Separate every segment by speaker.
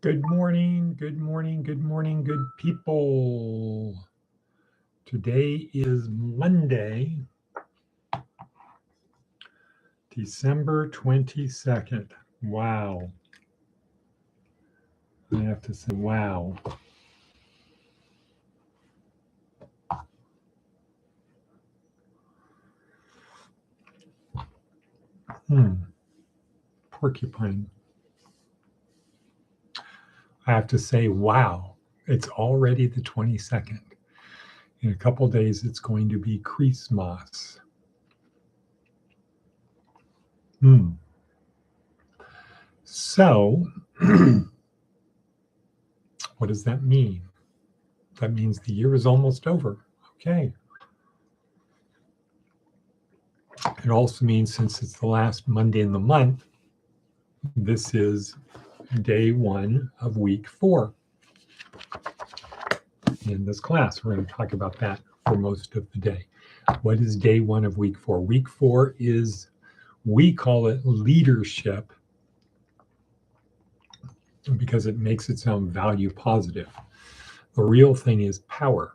Speaker 1: Good morning, good morning, good morning, good people. Today is Monday, December 22nd. Wow. I have to say, wow. Porcupine. I have to say, wow. It's already the 22nd. In a couple days, it's going to be Christmas. So, what does that mean? That means the year is almost over. Okay. It also means since it's the last Monday in the month, this is day one of week 4 in this class. We're going to talk about that for most of the day. What is day 1 of week 4? Week 4 is, we call it leadership because it makes it sound value positive. The real thing is power.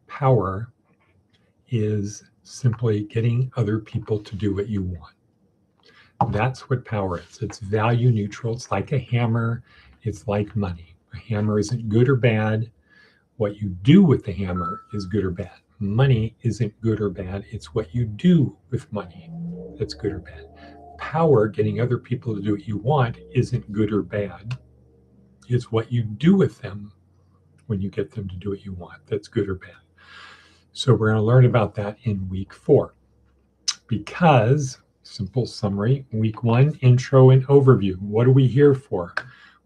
Speaker 1: Power is simply getting other people to do what you want. That's what power is. It's value neutral. It's like a hammer. It's like money. A hammer isn't good or bad. What you do with the hammer is good or bad. Money isn't good or bad. It's what you do with money that's good or bad. Power, getting other people to do what you want, isn't good or bad. It's what you do with them when you get them to do what you want that's good or bad. So we're going to learn about that in week 4. Because, simple summary, week 1, intro and overview. What are we here for?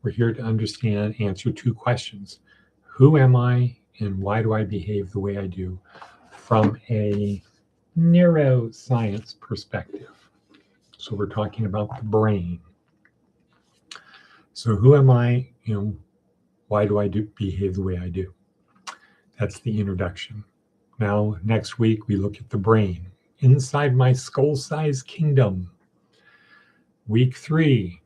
Speaker 1: We're here to understand, answer 2 questions. Who am I and why do I behave the way I do from a neuroscience perspective? So we're talking about the brain. So who am I and why do I behave the way I do? That's the introduction. Now, next week, we look at the brain. Inside my skull-sized kingdom. Week 3,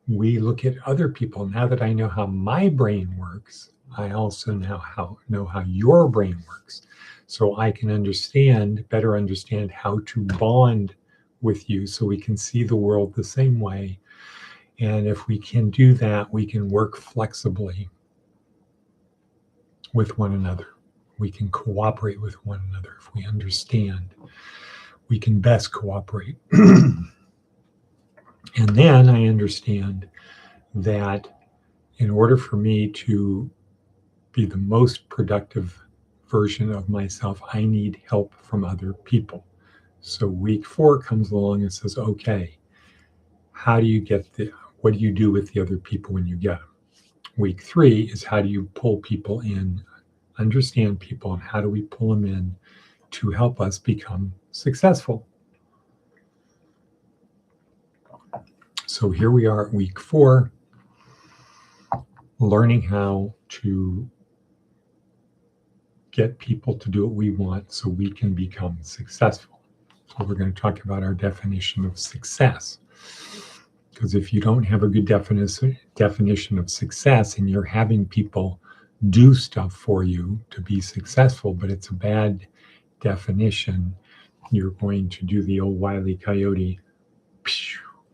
Speaker 1: we look at other people. Now that I know how my brain works, I also know how your brain works. So I can better understand how to bond with you so we can see the world the same way. And if we can do that, we can work flexibly with one another. We can cooperate with one another. If we understand, we can best cooperate. And then I understand that in order for me to be the most productive version of myself, I need help from other people. So week 4 comes along and says, okay, what do you do with the other people when you get them? Week 3 is how do you pull people in, understand people, and how do we pull them in to help us become successful? So here we are at week 4, learning how to get people to do what we want so we can become successful. So we're going to talk about our definition of success. Because if you don't have a good definition of success and you're having people do stuff for you to be successful, but it's a bad definition, you're going to do the old Wile E. Coyote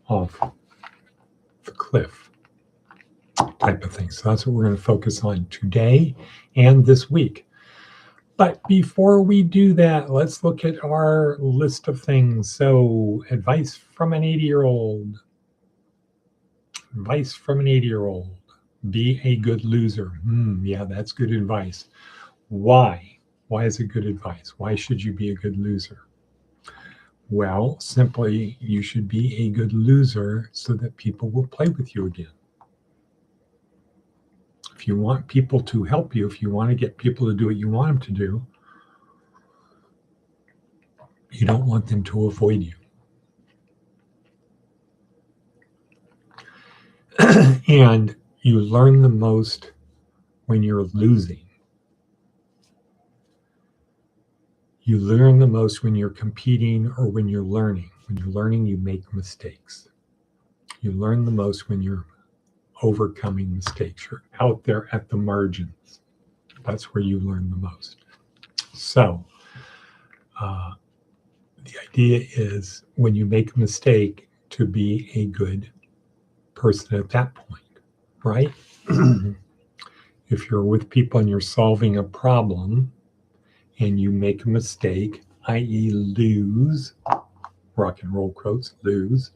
Speaker 1: off the cliff type of thing. So that's what we're going to focus on today and this week. But before we do that, let's look at our list of things. So advice from an 80-year-old. Advice from an 80-year-old. Be a good loser. Yeah, that's good advice. Why? Why is it good advice? Why should you be a good loser? Well, simply, you should be a good loser so that people will play with you again. If you want people to help you, if you want to get people to do what you want them to do, you don't want them to avoid you. And you learn the most when you're losing. You learn the most when you're competing or when you're learning. When you're learning, you make mistakes. You learn the most when you're overcoming mistakes. You're out there at the margins. That's where you learn the most. So the idea is when you make a mistake to be a good person at that point, right? If you're with people and you're solving a problem and you make a mistake, i.e. lose, rock and roll quotes, lose,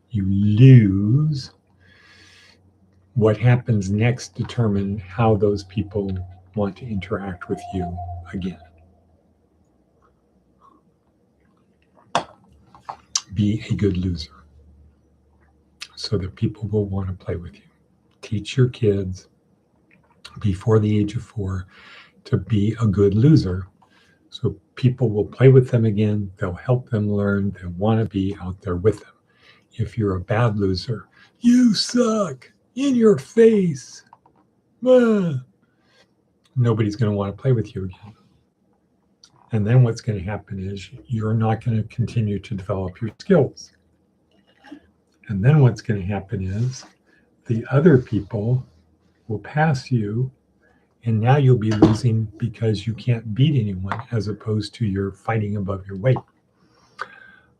Speaker 1: you lose, what happens next determine how those people want to interact with you again. Be a good loser so that people will want to play with you. Teach your kids before the age of 4 to be a good loser so people will play with them again. They'll help them learn. They'll want to be out there with them. If you're a bad loser, you suck, in your face. Nobody's going to want to play with you again. And then what's going to happen is you're not going to continue to develop your skills. And then what's going to happen is the other people will pass you, and now you'll be losing because you can't beat anyone as opposed to you're fighting above your weight.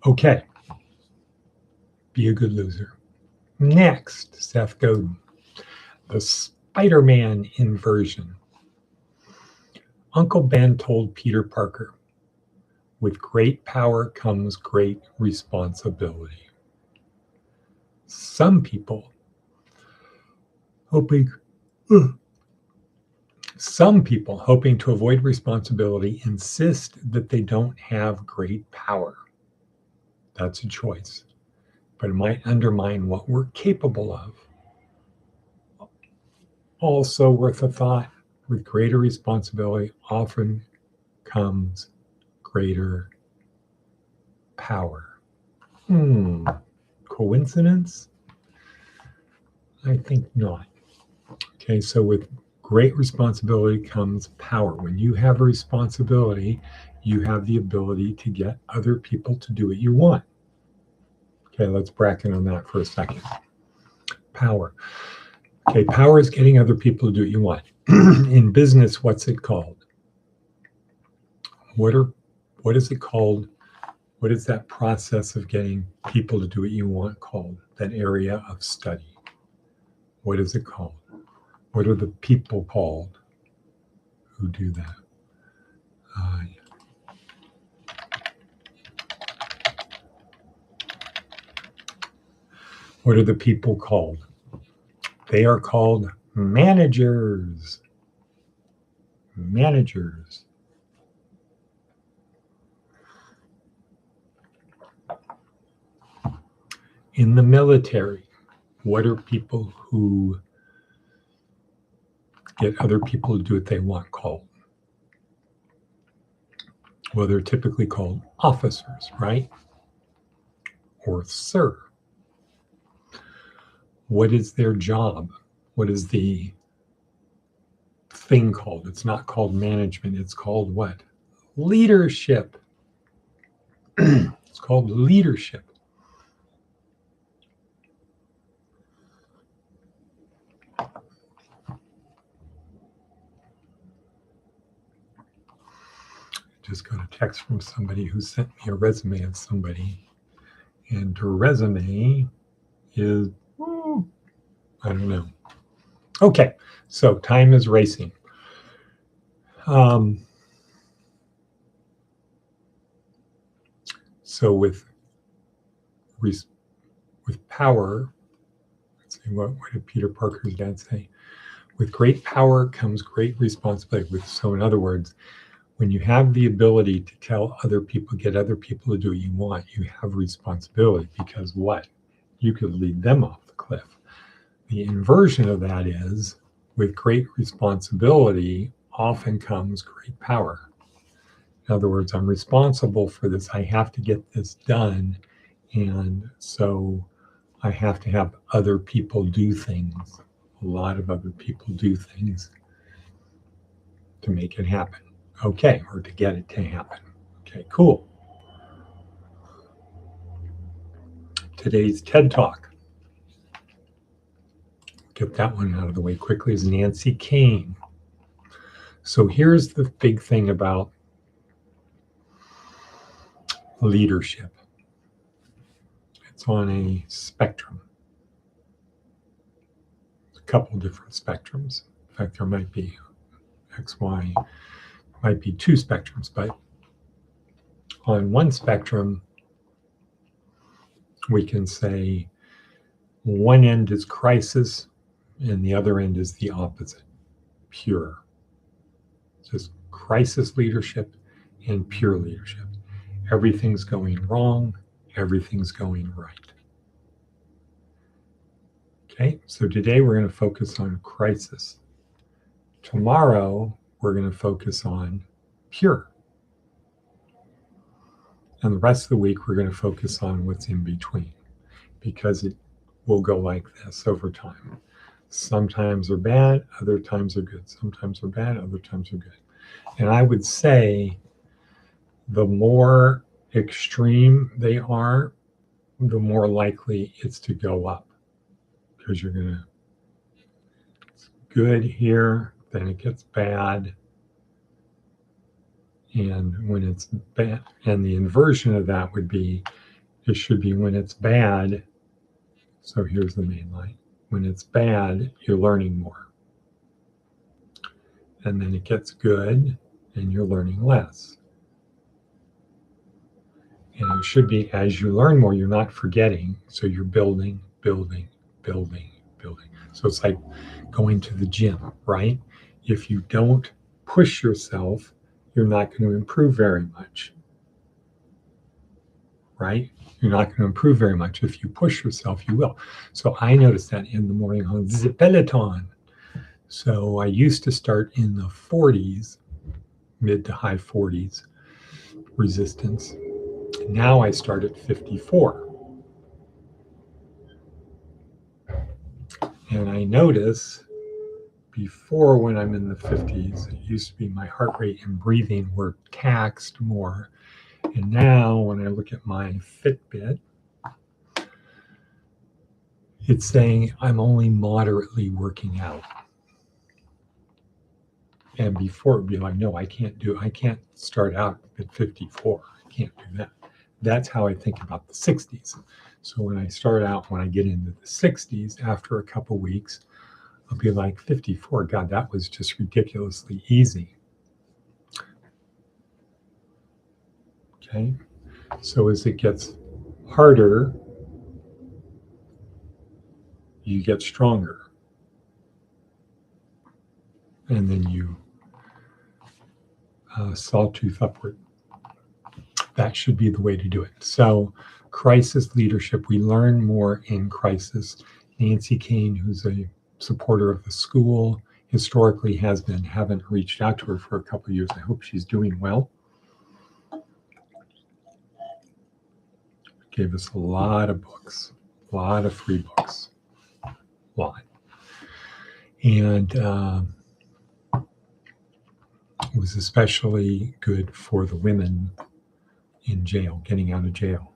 Speaker 1: Okay. Be a good loser. Next, Seth Godin, the Spider-Man inversion. Uncle Ben told Peter Parker, with great power comes great responsibility. Some people hoping to avoid responsibility insist that they don't have great power. That's a choice, but it might undermine what we're capable of. Also worth a thought, with greater responsibility often comes greater power. Coincidence? I think not. Okay, so with great responsibility comes power. When you have a responsibility, you have the ability to get other people to do what you want. Okay, let's bracket on that for a second. Power. Okay, power is getting other people to do what you want. In business, what's it called? What is it called? What is that process of getting people to do what you want called? That area of study. What is it called? What are the people called who do that? What are the people called? They are called managers. Managers. In the military, what are people who get other people to do what they want called? Well, they're typically called officers, right? Or sir. What is their job? What is the thing called? It's not called management. It's called what? Leadership. It's called leadership. Just got a text from somebody who sent me a resume of somebody, and her resume is, I don't know. Okay, so time is racing. So with power, let's see, what did Peter Parker's dad say? With great power comes great responsibility. So in other words, when you have the ability to tell other people, get other people to do what you want, you have responsibility, because what? You could lead them off the cliff. The inversion of that is, with great responsibility often comes great power. In other words, I'm responsible for this. I have to get this done. And so I have to have other people do things. A lot of other people do things to make it happen. Okay, or to get it to happen. Okay, cool. Today's TED Talk. get that one out of the way quickly, is Nancy Kane. So here's the big thing about leadership. It's on a spectrum. A couple different spectrums. In fact, there might be X, Y, might be two spectrums, but on one spectrum, we can say one end is crisis and the other end is the opposite, pure. Just crisis leadership and pure leadership. Everything's going wrong, everything's going right. Okay, so today we're going to focus on crisis. Tomorrow, we're going to focus on pure. And the rest of the week, we're going to focus on what's in between, because it will go like this over time. Sometimes are bad, other times are good. Sometimes are bad, other times are good. And I would say the more extreme they are, the more likely it's to go up. Because you're going to, it's good here, then it gets bad. And when it's bad, and the inversion of that would be, it should be when it's bad. So here's the main line. When it's bad, you're learning more. And then it gets good and you're learning less. And it should be, as you learn more, you're not forgetting. So you're building, building, building, building. So it's like going to the gym, right? If you don't push yourself, you're not going to improve very much, right? You're not going to improve very much. If you push yourself, you will. So I noticed that in the morning on the Peloton. So I used to start in the 40s, mid to high 40s resistance. Now I start at 54. And I notice before, when I'm in the 50s, it used to be my heart rate and breathing were taxed more. And now when I look at my Fitbit, it's saying I'm only moderately working out. And before it'd be like, no, I can't start out at 54. I can't do that. That's how I think about the 60s. So when I start out, when I get into the 60s, after a couple weeks, I'll be like 54. God, that was just ridiculously easy. Okay. So as it gets harder, you get stronger. And then you sawtooth upward. That should be the way to do it. So crisis leadership, we learn more in crisis. Nancy Kane, who's a supporter of the school, historically has been, haven't reached out to her for a couple of years. I hope she's doing well. Gave us a lot of books, a lot of free books, a lot. And it was especially good for the women in jail, getting out of jail.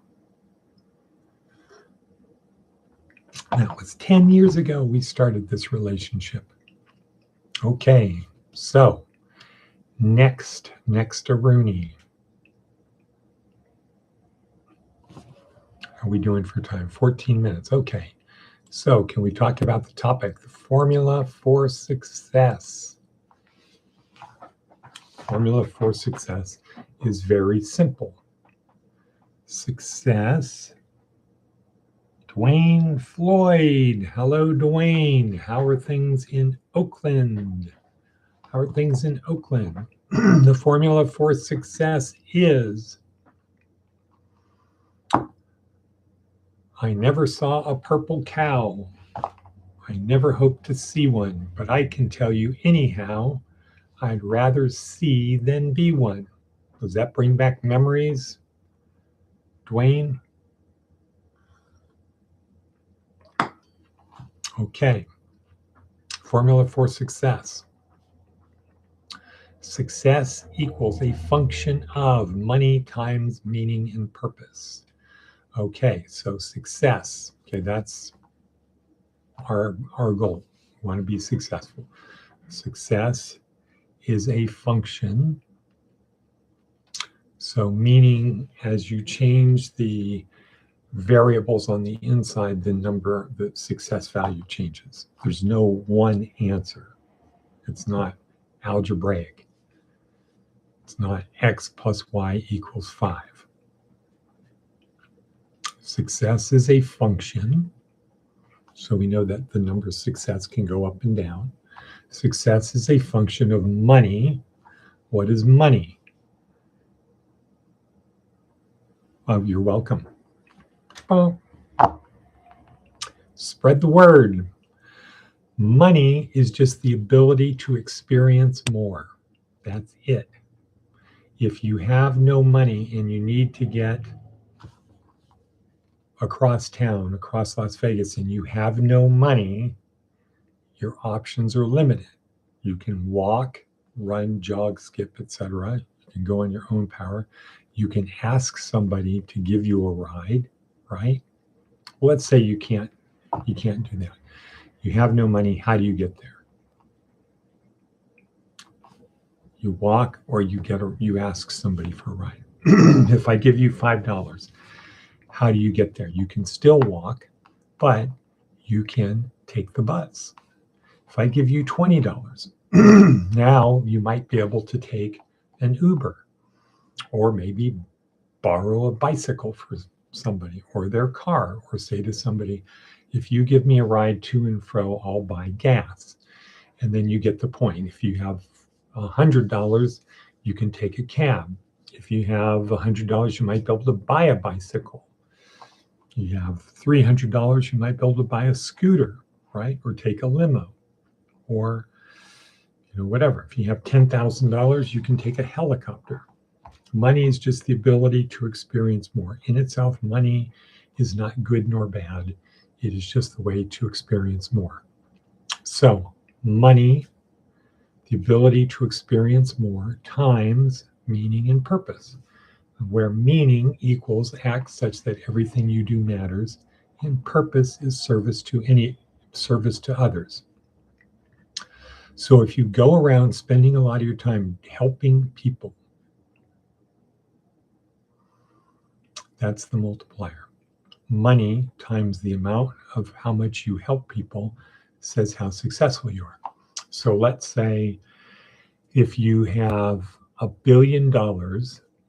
Speaker 1: That was 10 years ago we started this relationship. Okay, so next Aruni. How are we doing for time? 14 minutes. Okay. So can we talk about the topic, the formula for success? Formula for success is very simple. Success. Dwayne Floyd. Hello, Dwayne. How are things in Oakland? How are things in Oakland? The formula for success is, I never saw a purple cow. I never hoped to see one, but I can tell you anyhow, I'd rather see than be one. Does that bring back memories, Dwayne? Okay. Formula for success. Success equals a function of money times meaning and purpose. Okay, so success. Okay, that's our goal. We want to be successful. Success is a function. So meaning as you change the variables on the inside, the success value changes. There's no one answer. It's not algebraic. It's not x plus y equals 5. Success is a function. So we know that the number of success can go up and down. Success is a function of money. What is money? Oh, you're welcome. Oh. Spread the word. Money is just the ability to experience more. That's it. If you have no money and you need to get across town, across Las Vegas, and you have no money, your options are limited. You can walk, run, jog, skip, etc. You can go on your own power. You can ask somebody to give you a ride, right? Well, let's say you can't do that. You have no money. How do you get there? You walk, or you ask somebody for a ride. If I give you $5, how do you get there? You can still walk, but you can take the bus. If I give you $20, now you might be able to take an Uber, or maybe borrow a bicycle for somebody, or their car, or say to somebody, if you give me a ride to and fro, I'll buy gas. And then you get the point. If you have $100, you can take a cab. If you have $100, you might be able to buy a bicycle. You have $300, you might be able to buy a scooter, right? Or take a limo, or whatever. If you have $10,000, you can take a helicopter. Money is just the ability to experience more. In itself, money is not good nor bad. It is just the way to experience more. So money, the ability to experience more, times meaning and purpose, where meaning equals acts such that everything you do matters, and purpose is service to others. So if you go around spending a lot of your time helping people, that's the multiplier. Money times the amount of how much you help people says how successful you are. So let's say if you have $1 billion,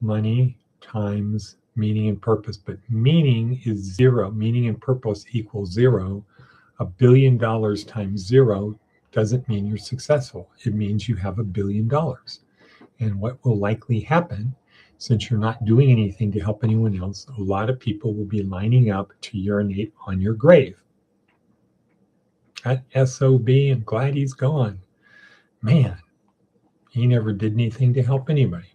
Speaker 1: money times meaning and purpose, but meaning is zero. Meaning and purpose equals zero. $1 billion times zero doesn't mean you're successful. It means you have $1 billion. And what will likely happen, since you're not doing anything to help anyone else, a lot of people will be lining up to urinate on your grave. That SOB, I'm glad he's gone. Man, he never did anything to help anybody.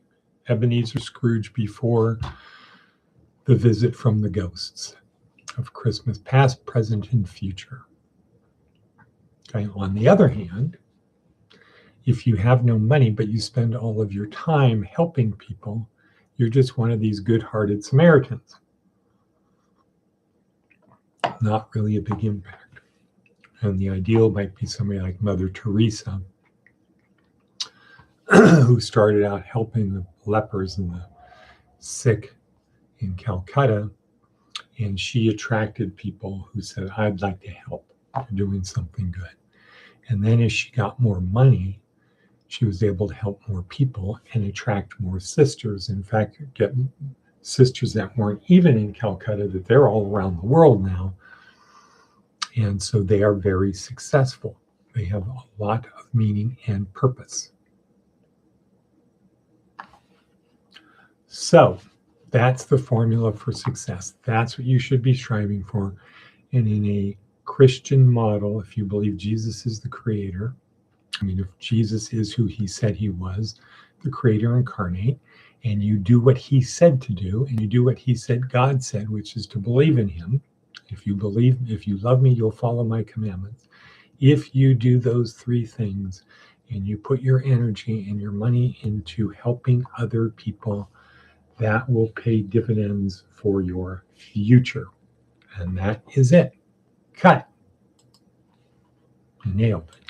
Speaker 1: Ebenezer Scrooge before the visit from the ghosts of Christmas, past, present, and future. Okay. On the other hand, if you have no money, but you spend all of your time helping people, you're just one of these good-hearted Samaritans. Not really a big impact. And the ideal might be somebody like Mother Teresa, who started out helping the lepers and the sick in Calcutta. And she attracted people who said, I'd like to help. You're doing something good. And then as she got more money, she was able to help more people and attract more sisters. In fact, get sisters that weren't even in Calcutta, that they're all around the world now. And so they are very successful. They have a lot of meaning and purpose. So that's the formula for success. That's what you should be striving for. And in a Christian model, if you believe Jesus is the creator, if Jesus is who he said he was, the creator incarnate, and you do what he said to do, and you do what he said God said, which is to believe in him. If you love me, you'll follow my commandments. If you do those three things, and you put your energy and your money into helping other people, that will pay dividends for your future. And that is it. Cut. nailed it.